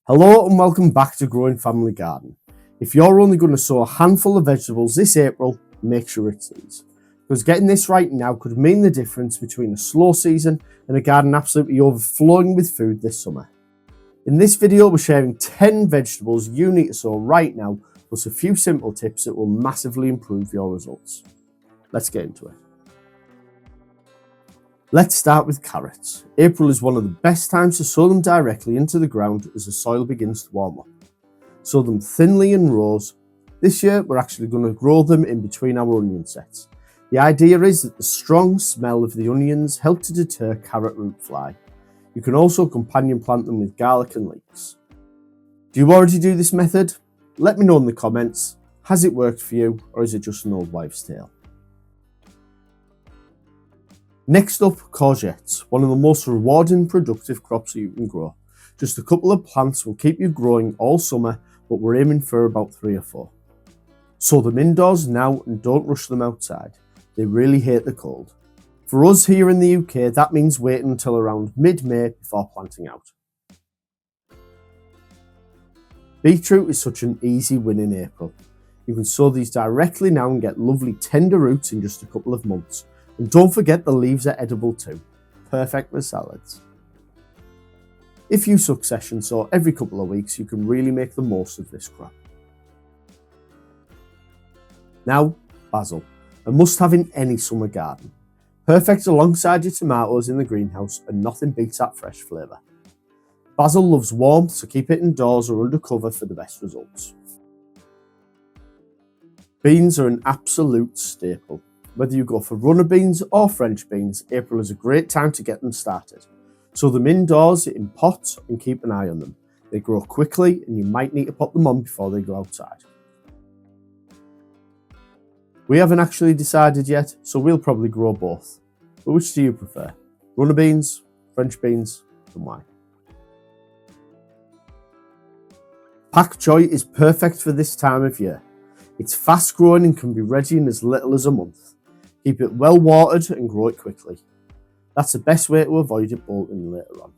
Hello and welcome back to Growing Family Garden. If you're only going to sow a handful of vegetables this April, make sure it's these. Because getting this right now could mean the difference between a slow season and a garden absolutely overflowing with food this summer. In this video we're sharing 10 vegetables you need to sow right now, plus a few simple tips that will massively improve your results. Let's get into it. Let's start with carrots. April is one of the best times to sow them directly into the ground as the soil begins to warm up. Sow them thinly in rows. This year we're actually going to grow them in between our onion sets. The idea is that the strong smell of the onions help to deter carrot root fly. You can also companion plant them with garlic and leeks. Do you already do this method? Let me know in the comments. Has it worked for you, or is it just an old wives' tale? Next up, courgettes, one of the most rewarding and productive crops you can grow. Just a couple of plants will keep you growing all summer, but we're aiming for about 3 or 4. Sow them indoors now and don't rush them outside. They really hate the cold. For us here in the UK, that means waiting until around mid-May before planting out. Beetroot is such an easy win in April. You can sow these directly now and get lovely tender roots in just a couple of months. And don't forget the leaves are edible too, perfect for salads. If you succession sow every couple of weeks, you can really make the most of this crop. Now, basil, a must-have in any summer garden. Perfect alongside your tomatoes in the greenhouse, and nothing beats that fresh flavour. Basil loves warmth, so keep it indoors or under cover for the best results. Beans are an absolute staple. Whether you go for runner beans or French beans, April is a great time to get them started. Sow them indoors in pots and keep an eye on them. They grow quickly and you might need to pop them on before they go outside. We haven't actually decided yet, so we'll probably grow both. But which do you prefer? Runner beans, French beans, and why? Pak choy is perfect for this time of year. It's fast growing and can be ready in as little as a month. Keep it well watered and grow it quickly. That's the best way to avoid it bolting later on.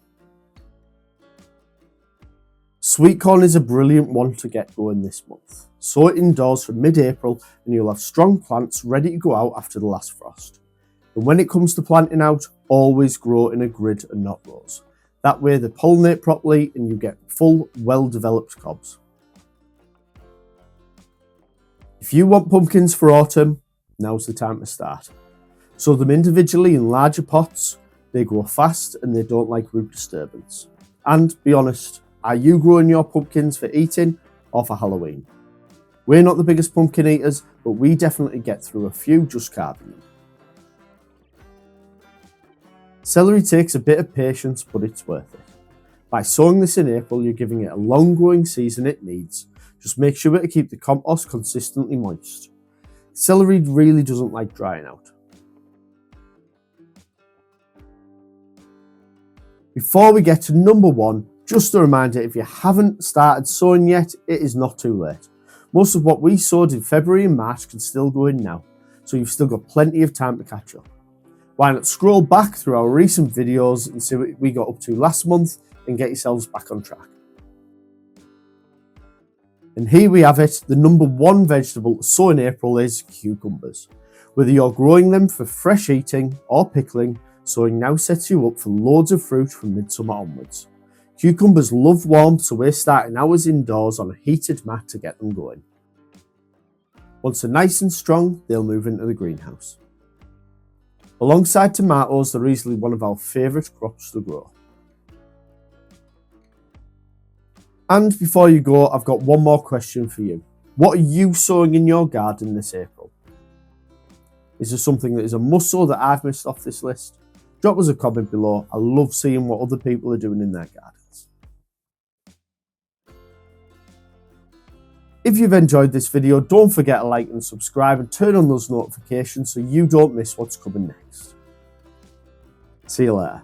Sweet corn is a brilliant one to get going this month. Sow it indoors from mid-April and you'll have strong plants ready to go out after the last frost. And when it comes to planting out, always grow in a grid and not rows. That way they pollinate properly and you get full, well-developed cobs. If you want pumpkins for autumn, now's the time to start. Sow them individually in larger pots. They grow fast and they don't like root disturbance. And be honest, are you growing your pumpkins for eating or for Halloween? We're not the biggest pumpkin eaters, but we definitely get through a few just carving them. Celery takes a bit of patience, but it's worth it. By sowing this in April, you're giving it a long growing season it needs. Just make sure to keep the compost consistently moist. Celery really doesn't like drying out. Before we get to number 1, just a reminder, if you haven't started sowing yet, it is not too late. Most of what we sowed in February and March can still go in now, so you've still got plenty of time to catch up. Why not scroll back through our recent videos and see what we got up to last month and get yourselves back on track. And here we have it, the number 1 vegetable to sow in April is cucumbers. Whether you're growing them for fresh eating or pickling, sowing now sets you up for loads of fruit from midsummer onwards. Cucumbers love warmth, so we're starting ours indoors on a heated mat to get them going. Once they're nice and strong, they'll move into the greenhouse. Alongside tomatoes, they're easily one of our favourite crops to grow. And before you go, I've got one more question for you. What are you sowing in your garden this April? Is there something that is a must-sow that I've missed off this list? Drop us a comment below. I love seeing what other people are doing in their gardens. If you've enjoyed this video, don't forget to like and subscribe and turn on those notifications so you don't miss what's coming next. See you later.